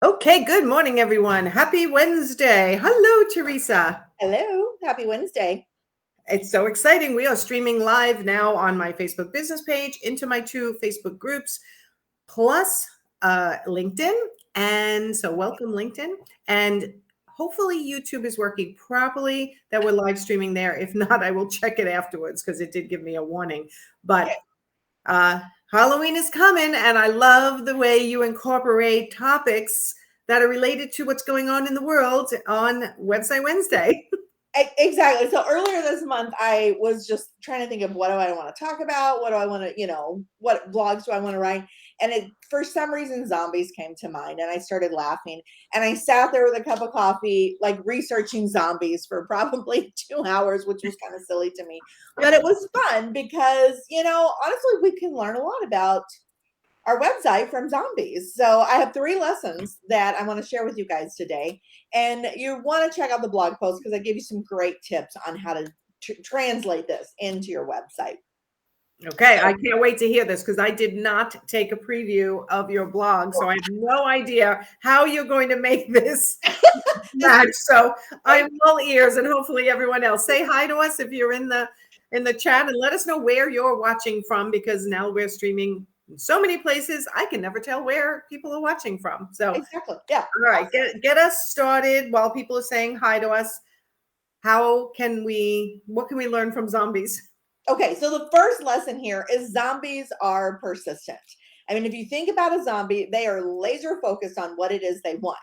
Okay, good morning, everyone. Happy Wednesday. Hello, Teresa. Hello, happy Wednesday. It's so exciting. We are streaming live now on my Facebook business page, into my two Facebook groups, plus LinkedIn. And so, welcome, LinkedIn. And hopefully, YouTube is working properly, that we're live streaming there. If not, I will check it afterwards because it did give me a warning. But Okay. uh, Halloween is coming, and I love the way you incorporate topics that are related to what's going on in the world on Website Wednesday. Exactly. So earlier this month, I was just trying to think of what do I want to talk about? What do I want to, what blogs do I want to write? And for some reason, zombies came to mind, and I started laughing. And I sat there with a cup of coffee, like researching zombies for probably 2 hours, which was kind of silly to me. But it was fun because, honestly, we can learn a lot about our website from zombies. So I have 3 lessons that I want to share with you guys today. And you want to check out the blog post because I give you some great tips on how to translate this into your website. Okay, I can't wait to hear this because I did not take a preview of your blog, so I have no idea how you're going to make this match. So I'm all ears, and hopefully everyone else. Say hi to us if you're in the chat, and let us know where you're watching from, because now we're streaming in so many places. I can never tell where people are watching from. So, all Exactly. Yeah. right, get us started while people are saying hi to us. What can we learn from zombies? Okay, so the first lesson here is zombies are persistent. I mean, if you think about a zombie, they are laser focused on what it is they want,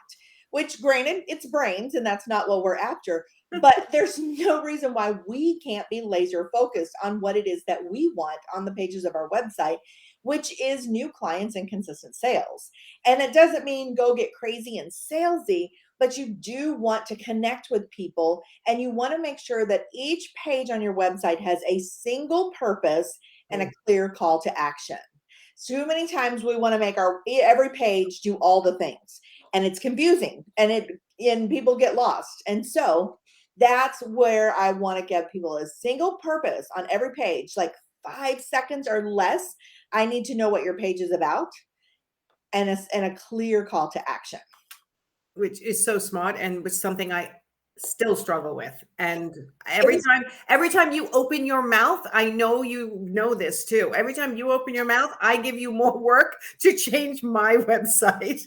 which, granted, it's brains, and that's not what we're after. But there's no reason why we can't be laser focused on what it is that we want on the pages of our website, which is new clients and consistent sales. And it doesn't mean go get crazy and salesy, but you do want to connect with people, and you want to make sure that each page on your website has a single purpose and a clear call to action. Too many times we want to make our every page do all the things, and it's confusing, and people get lost. And so that's where I want to give people a single purpose on every page, like 5 seconds or less. I need to know what your page is about, and a clear call to action. Which is so smart, and which something I still struggle with. And It's every time you open your mouth, I know you know this too. Every time you open your mouth, I give you more work to change my website.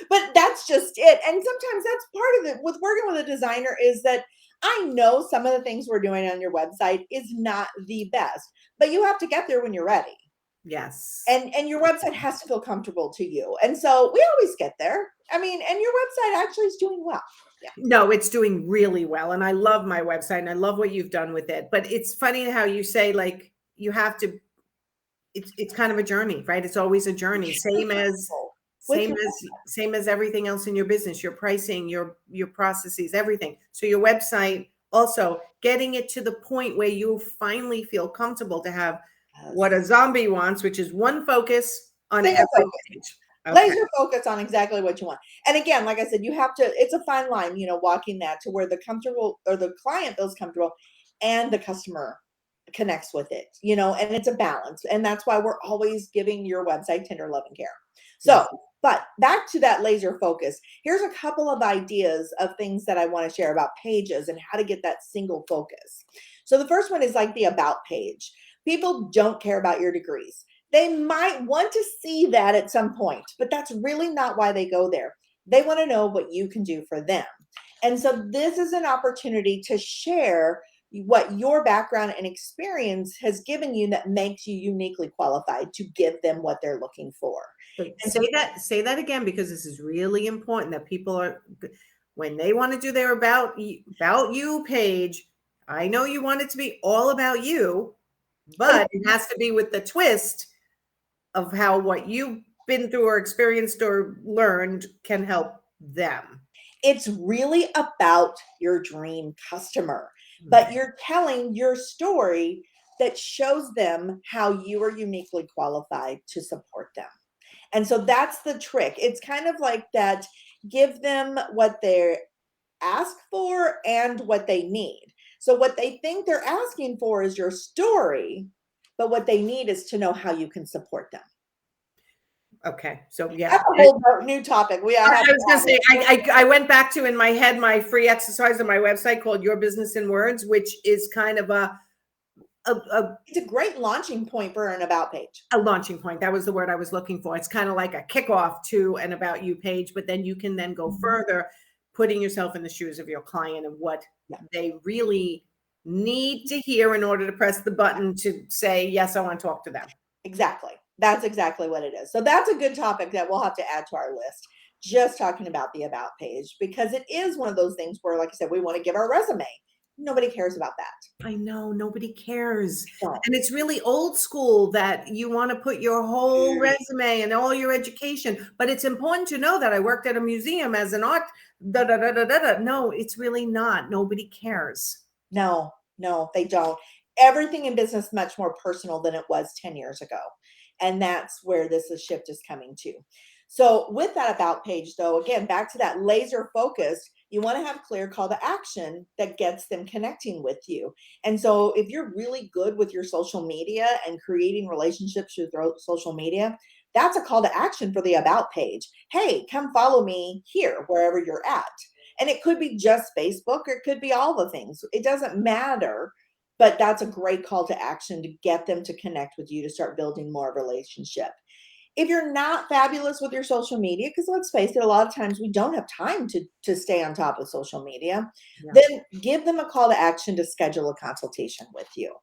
but that's just it. And sometimes that's part of it with working with a designer, is that I know some of the things we're doing on your website is not the best, but you have to get there when you're ready. Yes. And your website has to feel comfortable to you. And so we always get there. I mean, and your website actually is doing well. Yeah. No, it's doing really well. And I love my website, and I love what you've done with it. But it's funny how you say, like, you have to, it's kind of a journey, right? It's always a journey. With Same your as same as everything else in your business, your pricing, your processes, everything. So your website, also getting it to the point where you finally feel comfortable to have what a zombie wants, which is one focus on single every focus. page. Okay. Laser focus on exactly what you want. And again, like I said, you have to, it's a fine line, walking that to where the comfortable or the client feels comfortable and the customer connects with it, and it's a balance. And that's why we're always giving your website tender love and care. So, Yes. but back to that laser focus, here's a couple of ideas of things that I want to share about pages and how to get that single focus. So the first one is like the about page. People don't care about your degrees. They might want to see that at some point, but that's really not why they go there. They want to know what you can do for them. And so this is an opportunity to share what your background and experience has given you that makes you uniquely qualified to give them what they're looking for. But And so say that again, because this is really important, that people are, when they want to do their about you page, I know you want it to be all about you, but it has to be with the twist of how what you've been through or experienced or learned can help them. it's really about your dream customer, but Okay. you're telling your story that shows them how you are uniquely qualified to support them. And so that's the trick. It's kind of like that, give them what they ask for and what they need. So what they think they're asking for is your story, but what they need is to know how you can support them. Okay. So yeah. That's a whole new topic. I was going to say, I went back to in my head my free exercise on my website called Your Business in Words, which is kind of a it's a great launching point for an about page. A launching point. That was the word I was looking for. It's kind of like a kickoff to an about you page, but then you can then go further, putting yourself in the shoes of your client and what they really need to hear in order to press the button to say, yes, I want to talk to them. Exactly. That's exactly what it is. So that's a good topic that we'll have to add to our list. Just talking about the about page, because it is one of those things where, like I said, we want to give our resume. Nobody cares about that. I know, nobody cares. No. And it's really old school that you want to put your whole resume and all your education, but it's important to know that I worked at a museum as an art, No, it's really not. Nobody cares. No, they don't. Everything in business much more personal than it was 10 years ago. And that's where this shift is coming to. So with that about page, though, again, back to that laser focused, you want to have clear call to action that gets them connecting with you. And so if you're really good with your social media and creating relationships through social media, that's a call to action for the about page. Hey, come follow me here, wherever you're at. And it could be just Facebook, or it could be all the things. It doesn't matter, but that's a great call to action to get them to connect with you, to start building more relationship. If you're not fabulous with your social media, because let's face it, a lot of times we don't have time to stay on top of social media, then give them a call to action to schedule a consultation with you,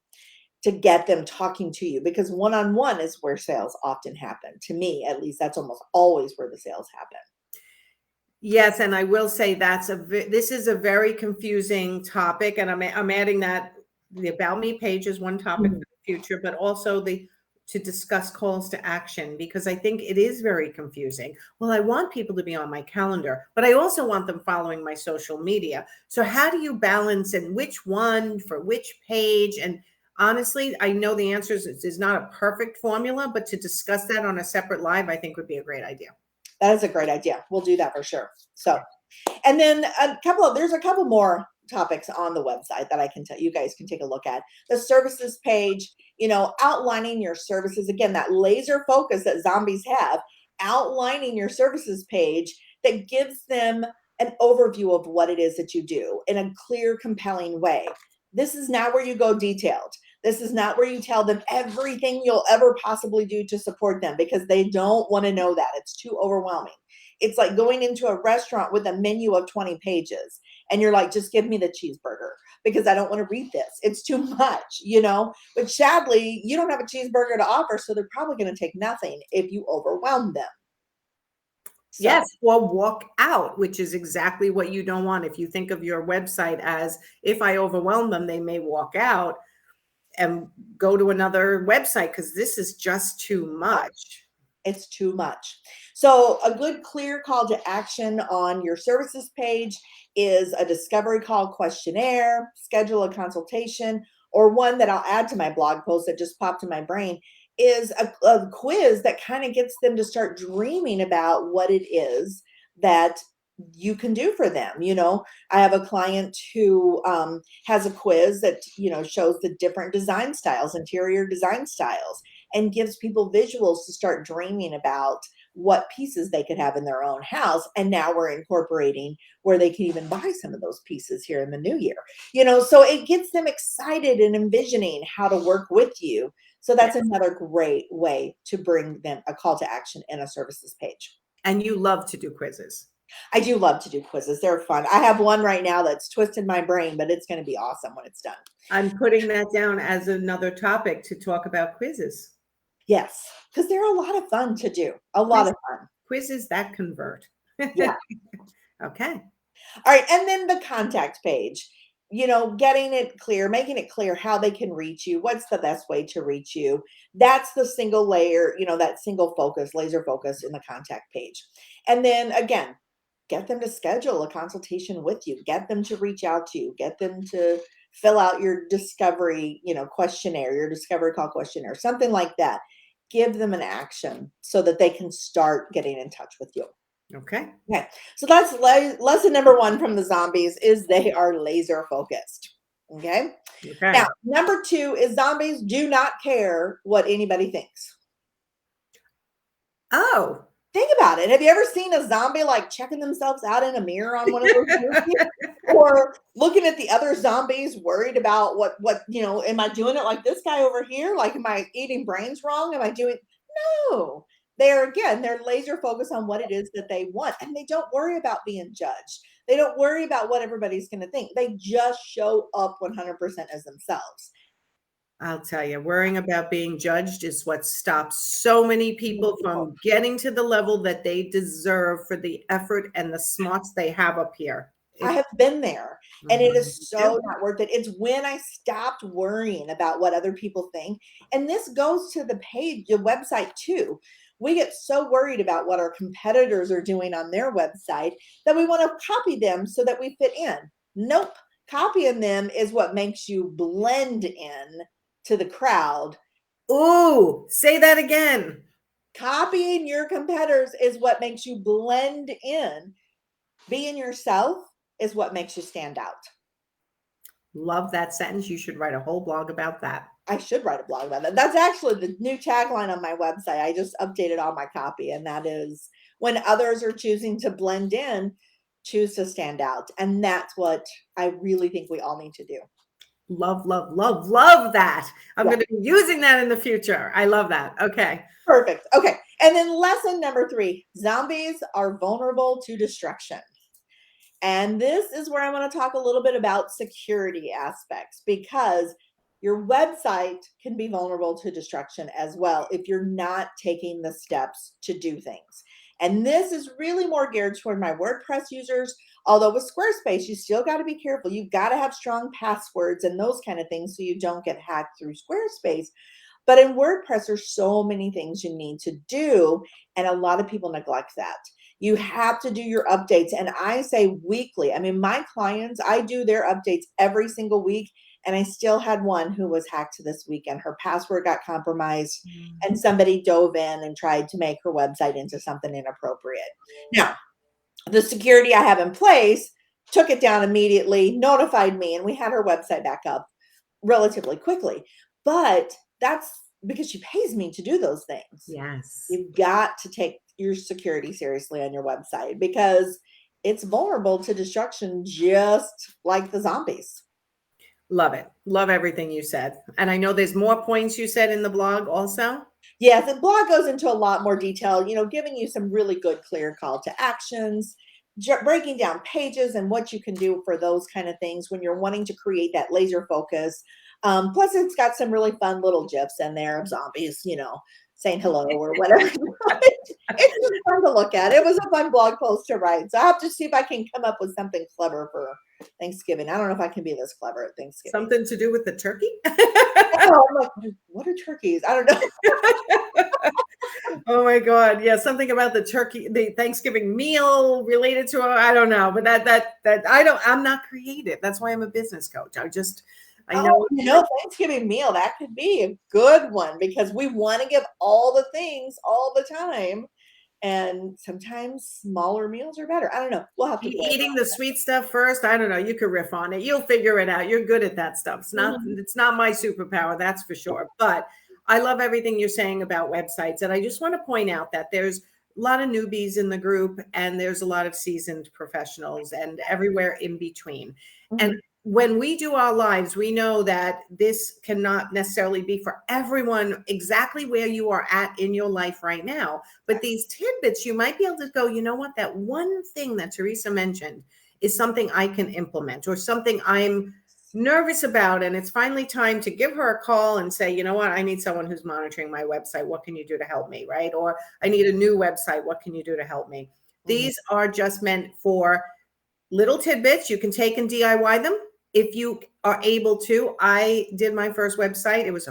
to get them talking to you, because one-on-one is where sales often happen. To me, at least, that's almost always where the sales happen. Yes, and I will say this is a very confusing topic, and I'm adding that the About Me page is one topic for the future, but also to discuss calls to action, because I think it is very confusing. Well, I want people to be on my calendar, but I also want them following my social media. So how do you balance and which one for which page? And honestly, I know the answer is not a perfect formula, but to discuss that on a separate live, I think would be a great idea. That is a great idea. We'll do that for sure. So, and then there's a couple more topics on the website that I can tell you guys can take a look at. The services page, outlining your services. Again, that laser focus that zombies have, outlining your services page that gives them an overview of what it is that you do in a clear, compelling way. This is not where you go detailed. This is not where you tell them everything you'll ever possibly do to support them, because they don't want to know that. It's too overwhelming. It's like going into a restaurant with a menu of 20 pages and you're like, just give me the cheeseburger because I don't want to read this. It's too much, but sadly, you don't have a cheeseburger to offer. So they're probably going to take nothing if you overwhelm them. So. Yes, or walk out, which is exactly what you don't want. If you think of your website as, if I overwhelm them, they may walk out and go to another website because this is just too much. It's too much. So a good clear call to action on your services page is a discovery call questionnaire, schedule a consultation, or one that I'll add to my blog post that just popped in my brain is a quiz that kind of gets them to start dreaming about what it is that you can do for them. I have a client who has a quiz that, shows the different design styles, interior design styles, and gives people visuals to start dreaming about what pieces they could have in their own house. And now we're incorporating where they can even buy some of those pieces here in the new year, so it gets them excited and envisioning how to work with you. So that's another great way to bring them a call to action in a services page. And you love to do quizzes. I do love to do quizzes. They're fun. I have one right now that's twisted my brain, but it's going to be awesome when it's done. I'm putting that down as another topic to talk about quizzes. Yes, because they're a lot of fun to do. A lot of fun. Quizzes that convert. Yeah. Okay. All right. And then the contact page, getting it clear, making it clear how they can reach you. What's the best way to reach you? That's the single layer, that single focus, laser focus in the contact page. And then again, get them to schedule a consultation with you, get them to reach out to you, get them to fill out your discovery, questionnaire, your discovery call questionnaire, something like that. Give them an action so that they can start getting in touch with you. Okay. So that's lesson number 1 from the zombies is they are laser focused. Okay. Now, number 2 is zombies do not care what anybody thinks. Oh, Think about it. Have you ever seen a zombie like checking themselves out in a mirror on one of those movies? Or looking at the other zombies, worried about what, am I doing it like this guy over here? Like, am I eating brains wrong? Am I doing no. They're laser focused on what it is that they want. And they don't worry about being judged. They don't worry about what everybody's gonna think. They just show up 100% as themselves. I'll tell you, worrying about being judged is what stops so many people from getting to the level that they deserve for the effort and the smarts they have up here. I have been there, and it is Yeah. so not worth it. It's when I stopped worrying about what other people think, and this goes to the website too. We get so worried about what our competitors are doing on their website that we want to copy them so that we fit in. Nope. Copying them is what makes you blend in to the crowd. Ooh, say that again. Copying your competitors is what makes you blend in. Being yourself is what makes you stand out. Love that sentence. You should write a whole blog about that. I should write a blog about that. That's actually the new tagline on my website. I just updated all my copy, and that is, when others are choosing to blend in, choose to stand out. And that's what I really think we all need to do. Love, love, love, love that. I'm Yeah. going to be using that in the future. I love that. Okay. Perfect. Okay. And then lesson number 3, zombies are vulnerable to destruction. And this is where I want to talk a little bit about security aspects, because your website can be vulnerable to destruction as well if you're not taking the steps to do things. And this is really more geared toward my WordPress users. Although with Squarespace, you still got to be careful. You've got to have strong passwords and those kind of things so you don't get hacked through Squarespace. But in WordPress, there's so many things you need to do, and a lot of people neglect that. You have to do your updates, and I say weekly. I mean, my clients, I do their updates every single week, and I still had one who was hacked this weekend. Her password got compromised, and somebody dove in and tried to make her website into something inappropriate. Now, the security I have in place took it down immediately, notified me, and we had her website back up relatively quickly. But that's because she pays me to do those things. Yes. You've got to take your security seriously on your website, because it's vulnerable to destruction, just like the zombies. Love it. Love everything you said. And I know there's more points you said in the blog also. Yes, the blog goes into a lot more detail, giving you some really good, clear call to actions, breaking down pages and what you can do for those kind of things when you're wanting to create that laser focus. Plus, it's got some really fun little gifs in there of zombies, saying hello or whatever. It's just fun to look at. It was a fun blog post to write. So I have to see if I can come up with something clever for Thanksgiving. I don't know if I can be this clever at Thanksgiving. Something to do with the turkey? I'm like, what are turkeys? I don't know. Oh my God. Yeah. Something about the turkey, the Thanksgiving meal related to, I don't know, but I'm not creative. That's why I'm a business coach. I know. Thanksgiving meal, that could be a good one, because we want to give all the things all the time. And sometimes smaller meals are better. I don't know. We'll have to eating the sweet stuff first. I don't know. You could riff on it. You'll figure it out. You're good at that stuff. It's not my superpower, that's for sure. But I love everything you're saying about websites. And I just want to point out that there's a lot of newbies in the group, and there's a lot of seasoned professionals, and everywhere in between. And when we do our lives, we know that this cannot necessarily be for everyone exactly where you are at in your life right now. But these tidbits, you might be able to go, you know what, that one thing that Teresa mentioned is something I can implement, or something I'm nervous about. And it's finally time to give her a call and say, you know what, I need someone who's monitoring my website. What can you do to help me? Right? Or I need a new website. What can you do to help me? These are just meant for little tidbits. You can take and DIY them if you are able to. I did my first website. It was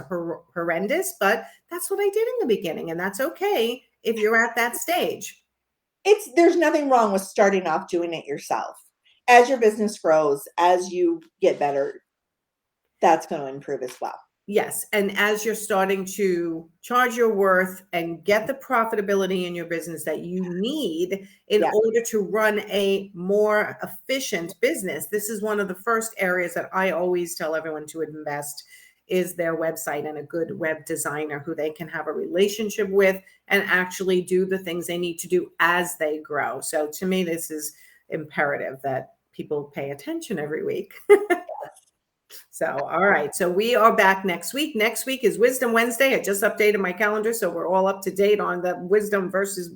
horrendous, but that's what I did in the beginning. And that's okay if you're at that stage. There's nothing wrong with starting off doing it yourself. As your business grows, as you get better, that's going to improve as well. Yes. And as you're starting to charge your worth and get the profitability in your business that you need in order to run a more efficient business, this is one of the first areas that I always tell everyone to invest is their website and a good web designer who they can have a relationship with and actually do the things they need to do as they grow. So to me, this is imperative that people pay attention every week. So, all right. So we are back next week. Next week is Wisdom Wednesday. I just updated my calendar, so we're all up to date on the Wisdom Versus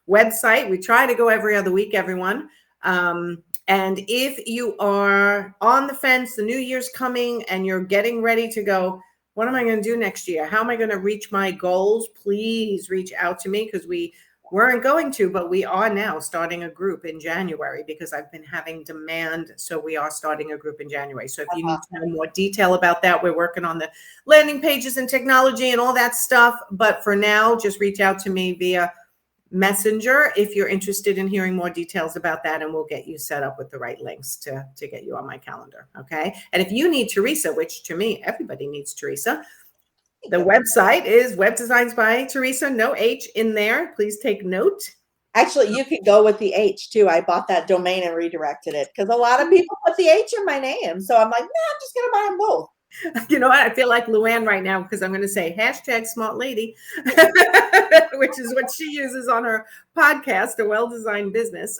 website. We try to go every other week, everyone. And if you are on the fence, the new year's coming and you're getting ready to go, what am I going to do next year? How am I going to reach my goals? Please reach out to me, because we weren't going to, but we are now starting a group in January because I've been having demand. So we are starting a group in January. So if you need to know more detail about that, we're working on the landing pages and technology and all that stuff. But for now, just reach out to me via Messenger if you're interested in hearing more details about that, and we'll get you set up with the right links to get you on my calendar. Okay. And if you need Teresa, which to me, everybody needs Teresa, the website is Web Designs by Teresa, no H in there. Please take note. Actually, you could go with the H too. I bought that domain and redirected it because a lot of people put the H in my name. So I'm like, nah, I'm just going to buy them both. You know what? I feel like Luann right now because I'm going to say #smart lady, which is what she uses on her podcast, A Well-Designed Business.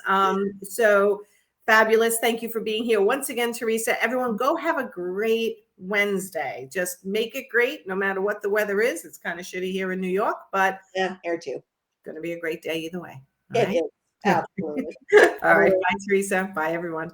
So fabulous. Thank you for being here once again, Teresa. Everyone, go have a great Wednesday. Just make it great no matter what the weather is. It's kind of shitty here in New York, but yeah, here too. Going to be a great day either way. It is. Absolutely. All right. Bye, Teresa. Bye, everyone.